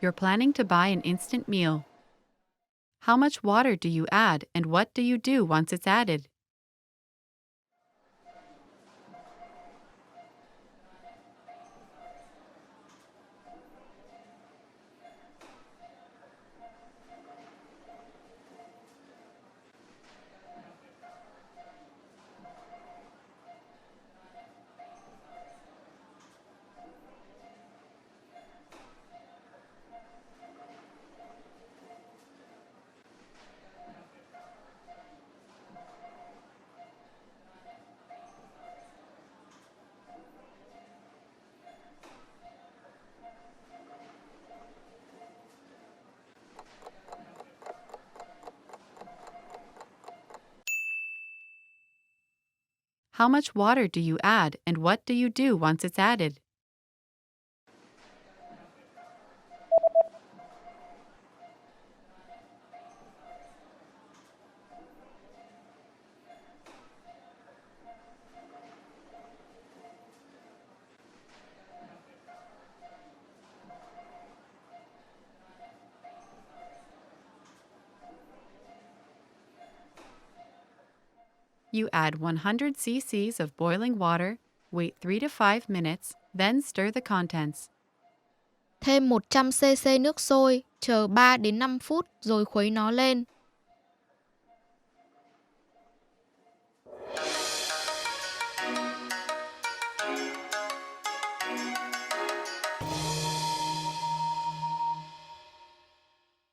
You're planning to buy an instant meal. How much water do you add and what do you do once it's added? How much water do you add and what do you do once it's added? You add 100 cc's of boiling water, wait 3 to 5 minutes, then stir the contents. Thêm 100 cc nước sôi, chờ 3 đến 5 phút rồi khuấy nó lên.